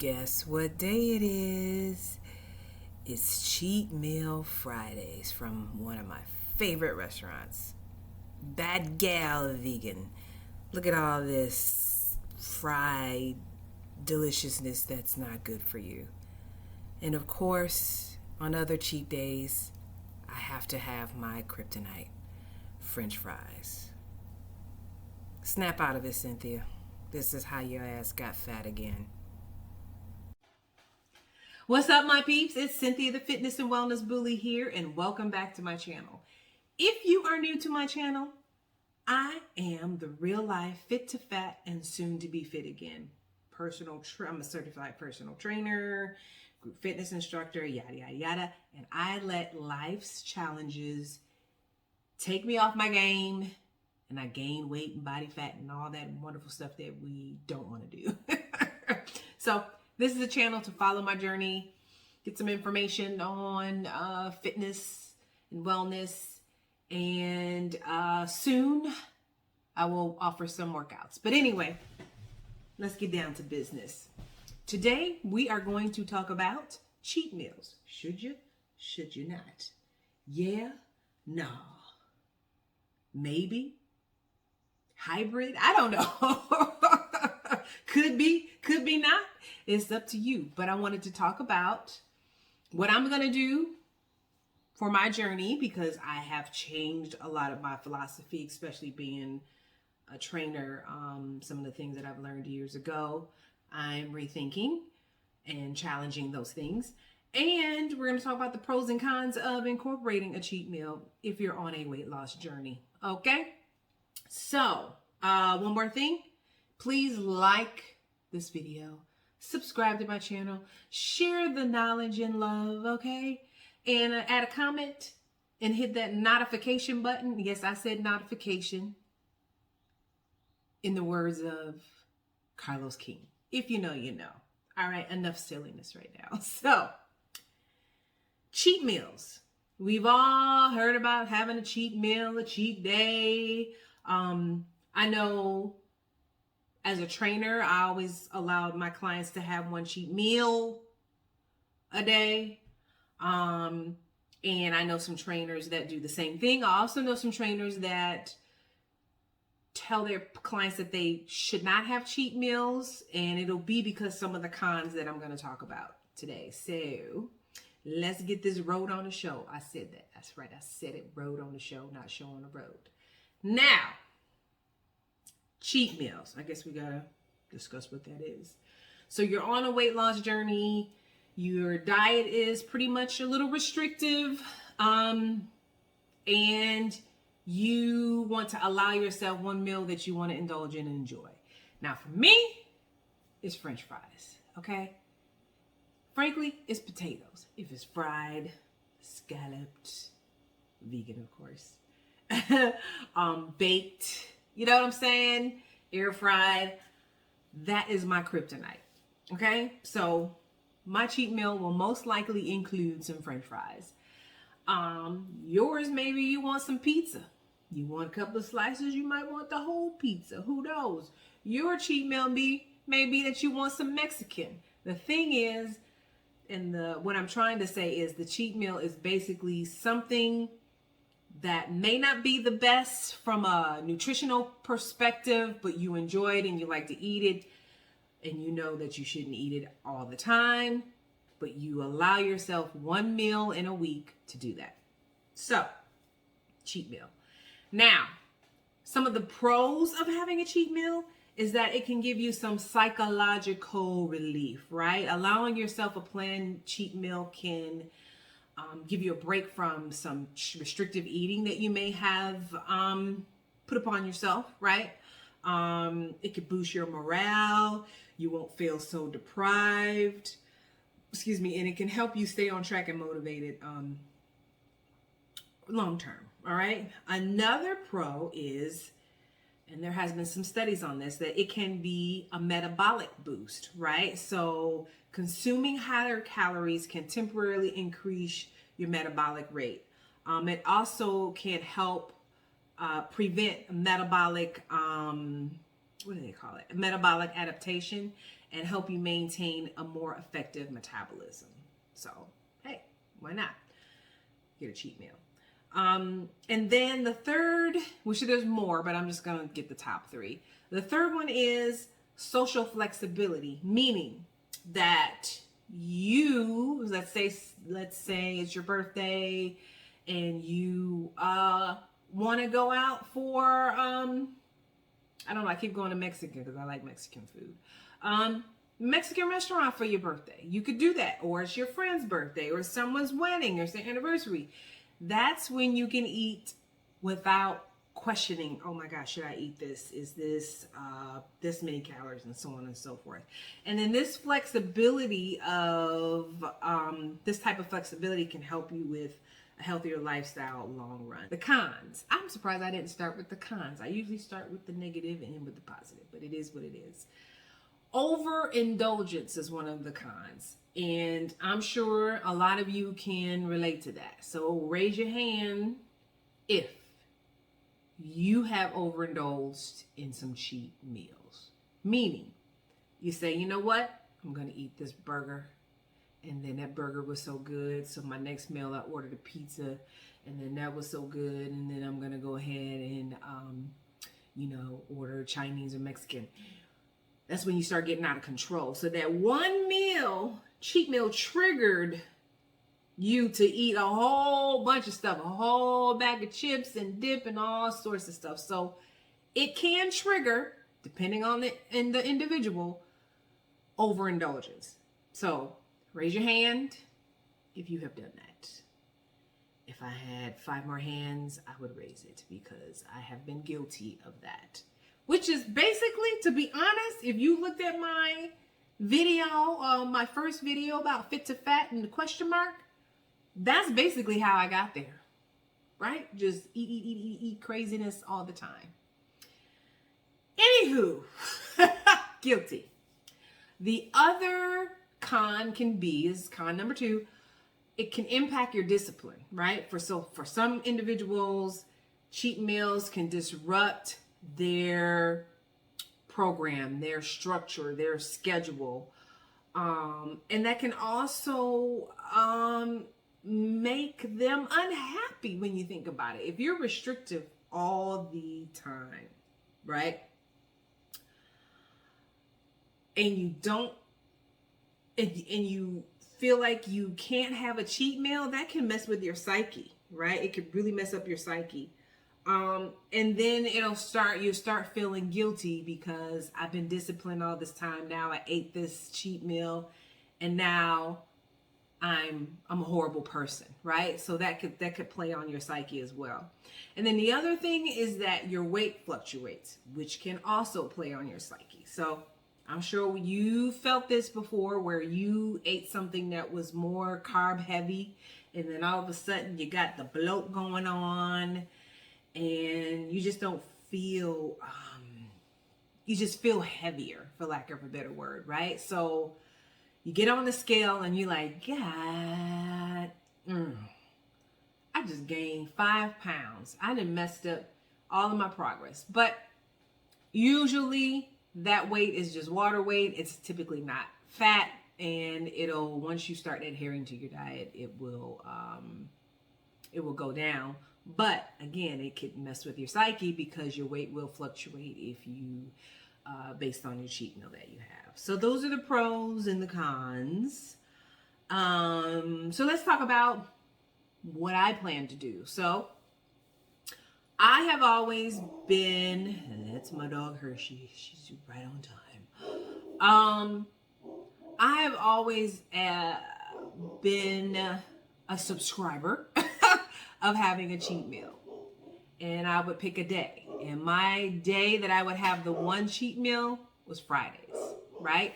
Guess what day it is? It's Cheat Meal Fridays from one of my favorite restaurants, Bad Gal Vegan. Look at all this fried deliciousness that's not good for you. And of course, on other cheat days, I have to have my kryptonite, French fries. Snap out of it, Cynthia. This is how your ass got fat again. What's up, my peeps? It's Cynthia, the Fitness and Wellness Bully here, and welcome back to my channel. If you are new to my channel, I am the real life fit to fat and soon to be fit again. I'm a certified personal trainer, group fitness instructor, yada, yada, yada. And I let life's challenges take me off my game, and I gain weight and body fat and all that wonderful stuff that we don't want to do. So this is a channel to follow my journey, get some information on fitness and wellness, and soon I will offer some workouts. But anyway, let's get down to business. Today we are going to talk about cheat meals. Should you? Should you not? Yeah? No. Maybe? Hybrid? I don't know. Could be not. It's up to you. But I wanted to talk about what I'm going to do for my journey, because I have changed a lot of my philosophy, especially being a trainer. Some of the things that I've learned years ago, I'm rethinking and challenging those things. And we're going to talk about the pros and cons of incorporating a cheat meal if you're on a weight loss journey. Okay? So, one more thing. Please like this video, subscribe to my channel, share the knowledge and love, okay? And add a comment and hit that notification button. Yes, I said notification in the words of Carlos King. If you know, you know. All right, enough silliness right now. So, cheat meals. We've all heard about having a cheat meal, a cheat day. I know as a trainer, I always allowed my clients to have one cheat meal a day. And I know some trainers that do the same thing. I also know some trainers that tell their clients that they should not have cheat meals, and it'll be because some of the cons that I'm going to talk about today. So let's get this road on the show. I said that. That's right. I said it. Road on the show, not show on the road. Now, cheat meals. I guess we got to discuss what that is. So you're on a weight loss journey. Your diet is pretty much a little restrictive. And you want to allow yourself one meal that you want to indulge in and enjoy. Now, for me, it's French fries. Okay? Frankly, it's potatoes. If it's fried, scalloped, vegan, of course, baked, you know what I'm saying? Air fried. That is my kryptonite. Okay? So my cheat meal will most likely include some French fries. Yours, maybe you want some pizza. You want a couple of slices, you might want the whole pizza. Who knows? Your cheat meal may be that you want some Mexican. The thing is, what I'm trying to say is the cheat meal is basically something that may not be the best from a nutritional perspective, but you enjoy it and you like to eat it, and you know that you shouldn't eat it all the time, but you allow yourself one meal in a week to do that. So, cheat meal. Now, some of the pros of having a cheat meal is that it can give you some psychological relief, right? Allowing yourself a planned cheat meal can give you a break from some restrictive eating that you may have put upon yourself, right? It could boost your morale. You won't feel so deprived. And it can help you stay on track and motivated long term, all right? Another pro is, and there has been some studies on this, that it can be a metabolic boost, right? So consuming higher calories can temporarily increase your metabolic rate. It also can help prevent metabolic, metabolic adaptation, and help you maintain a more effective metabolism. So, hey, why not get a cheat meal? And then the third, which there's more, but I'm just going to get the top three. The third one is social flexibility, meaning that you, let's say it's your birthday and you want to go out for, I don't know, I keep going to Mexican because I like Mexican food. Mexican restaurant for your birthday. You could do that. Or it's your friend's birthday or someone's wedding or their anniversary. That's when you can eat without questioning, oh my gosh, should I eat this? Is this this many calories, and so on and so forth. And then this flexibility of, this type of flexibility can help you with a healthier lifestyle long run. The cons. I'm surprised I didn't start with the cons. I usually start with the negative and end with the positive, but it is what it is. Overindulgence is one of the cons. And I'm sure a lot of you can relate to that. So raise your hand if you have overindulged in some cheat meals. Meaning, you say, you know what? I'm going to eat this burger. And then that burger was so good. So my next meal, I ordered a pizza. And then that was so good. And then I'm going to go ahead and, order Chinese or Mexican. That's when you start getting out of control. So that one meal, cheat meal, triggered you to eat a whole bunch of stuff, a whole bag of chips and dip and all sorts of stuff. So it can trigger, depending on the individual, overindulgence. So raise your hand if you have done that. If I had 5 more hands, I would raise it because I have been guilty of that. Which is basically, to be honest, if you looked at my video, my first video about fit to fat and the question mark, that's basically how I got there, right? Just eat craziness all the time. Anywho, guilty. The other con is con number 2. It can impact your discipline, right? For some individuals, cheat meals can disrupt their program, their structure, their schedule. And that can also make them unhappy when you think about it. If you're restrictive all the time, right? And you don't, and you feel like you can't have a cheat meal, that can mess with your psyche, right? It could really mess up your psyche. And then you'll start feeling guilty because I've been disciplined all this time. Now I ate this cheat meal and now I'm a horrible person, right? So that could play on your psyche as well. And then the other thing is that your weight fluctuates, which can also play on your psyche. So I'm sure you felt this before where you ate something that was more carb heavy and then all of a sudden you got the bloat going on. And you just don't feel, you just feel heavier, for lack of a better word, right? So you get on the scale and you're like, God, I just gained 5 pounds. I done messed up all of my progress. But usually that weight is just water weight. It's typically not fat. And once you start adhering to your diet, it will go down. But again, it could mess with your psyche because your weight will fluctuate if you, based on your cheat meal that you have. So those are the pros and the cons. So let's talk about what I plan to do. So I have always been, and that's my dog Hershey. She's right on time. I have always been a subscriber of having a cheat meal. And I would pick a day. And my day that I would have the one cheat meal was Fridays, right?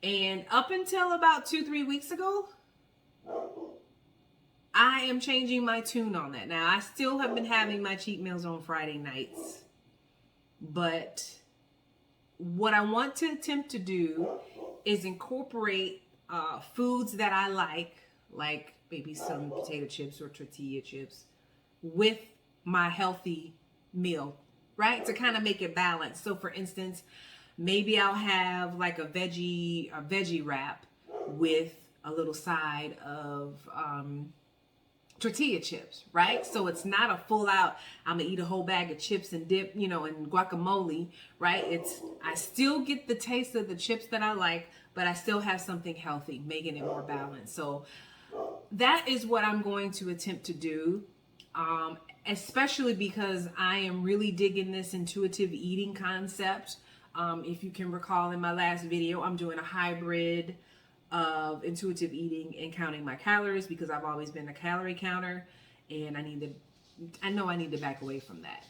And up until about 2-3 weeks ago, I am changing my tune on that. Now, I still have been having my cheat meals on Friday nights. But what I want to attempt to do is incorporate foods that I like maybe some potato chips or tortilla chips, with my healthy meal, right? To kind of make it balanced. So for instance, Maybe I'll have like a veggie wrap with a little side of tortilla chips, right? So it's not a full out, I'm gonna eat a whole bag of chips and dip, and guacamole, right? I still get the taste of the chips that I like, but I still have something healthy, making it more balanced. So that is what I'm going to attempt to do, especially because I am really digging this intuitive eating concept. If you can recall in my last video, I'm doing a hybrid of intuitive eating and counting my calories because I've always been a calorie counter, and I know I need to back away from that.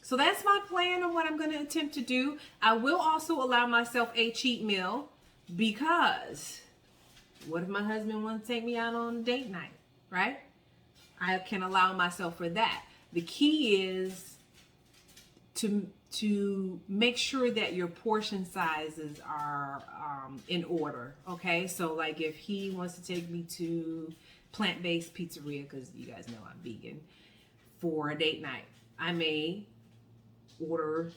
So that's my plan of what I'm going to attempt to do. I will also allow myself a cheat meal because what if my husband wants to take me out on a date night, right? I can allow myself for that. The key is to make sure that your portion sizes are in order, okay? So like if he wants to take me to plant-based pizzeria, because you guys know I'm vegan, for a date night, I may order,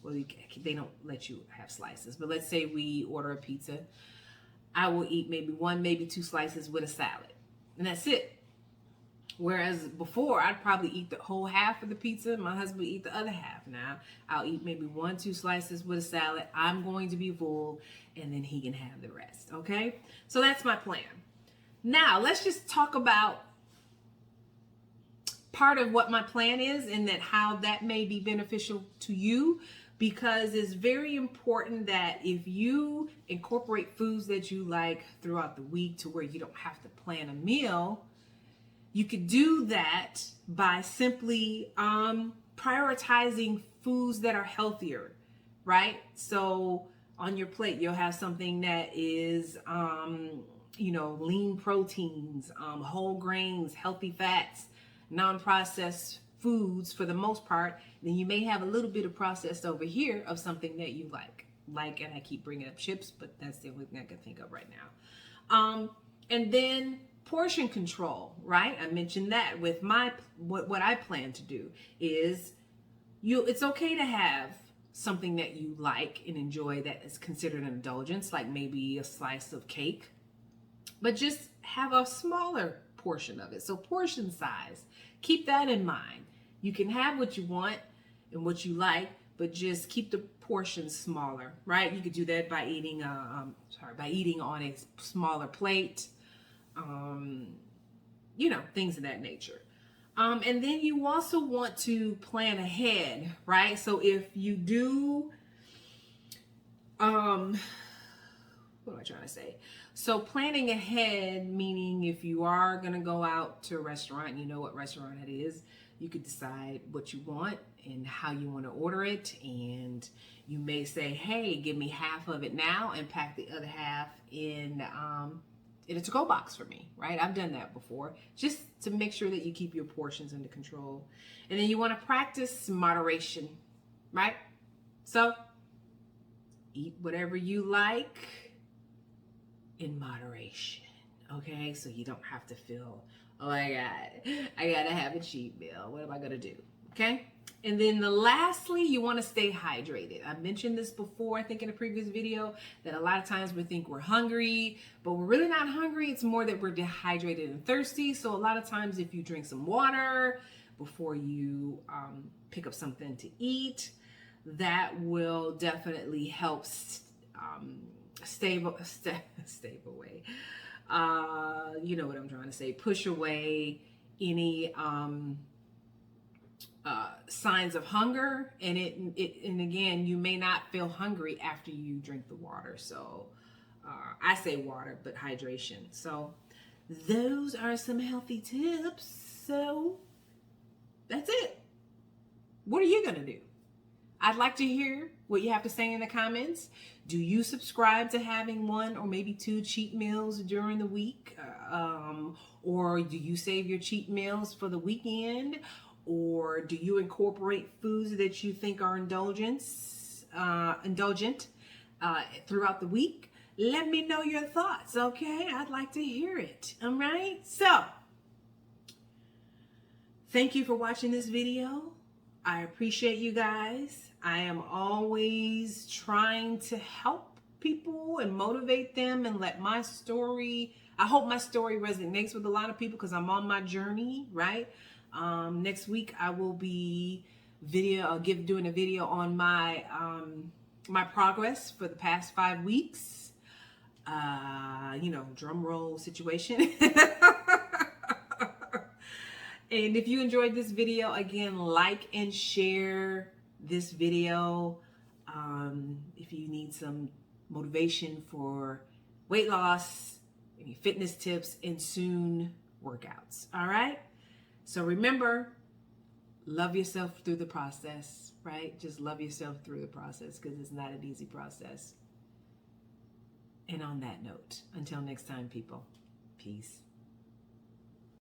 well, they don't let you have slices, but let's say we order a pizza. I will eat maybe one, maybe two slices with a salad, and that's it. Whereas before, I'd probably eat the whole half of the pizza. My husband would eat the other half. Now, I'll eat maybe 1-2 slices with a salad. I'm going to be full, and then he can have the rest, okay? So that's my plan. Now, let's just talk about part of what my plan is and that how that may be beneficial to you, because it's very important that if you incorporate foods that you like throughout the week to where you don't have to plan a meal, you could do that by simply prioritizing foods that are healthier, right? So on your plate, you'll have something that is, lean proteins, whole grains, healthy fats, non-processed foods for the most part. Then you may have a little bit of processed over here of something that you like, and I keep bringing up chips, but that's the only thing I can think of right now. And then portion control, right? I mentioned that with what I plan to do is it's okay to have something that you like and enjoy that is considered an indulgence, like maybe a slice of cake, but just have a smaller portion of it. So portion size, keep that in mind. You can have what you want and what you like, but just keep the portions smaller, right? You could do that by eating on a smaller plate. Things of that nature. And then you also want to plan ahead, right? So if you do, what am I trying to say? So planning ahead, meaning if you are going to go out to a restaurant, you know what restaurant it is, you could decide what you want and how you want to order it. And you may say, hey, give me half of it now and pack the other half in a to-go box for me, right? I've done that before, just to make sure that you keep your portions under control. And then you want to practice moderation, right? So eat whatever you like in moderation, okay? So you don't have to feel, oh my God, I gotta have a cheat meal. What am I gonna do, okay? And then lastly, you want to stay hydrated. I mentioned this before, I think in a previous video, that a lot of times we think we're hungry, but we're really not hungry. It's more that we're dehydrated and thirsty. So a lot of times if you drink some water before you pick up something to eat, that will definitely help stave away. You know what I'm trying to say. Push away any signs of hunger, and and again, you may not feel hungry after you drink the water. So I say water, but hydration. So those are some healthy tips. So that's it. What are you gonna do? I'd like to hear what you have to say in the comments. Do you subscribe to having 1 or maybe 2 cheat meals during the week? Or do you save your cheat meals for the weekend? Or do you incorporate foods that you think are indulgent throughout the week? Let me know your thoughts, okay? I'd like to hear it, all right? So, thank you for watching this video. I appreciate you guys. I am always trying to help people and motivate them and let my story, I hope my story resonates with a lot of people because I'm on my journey, right? Next week I will be doing a video on my my progress for the past 5 weeks. Drum roll situation. And if you enjoyed this video, again, like and share this video. If you need some motivation for weight loss, any fitness tips, and soon workouts. All right? So remember, love yourself through the process, right? Just love yourself through the process because it's not an easy process. And on that note, until next time, people, peace.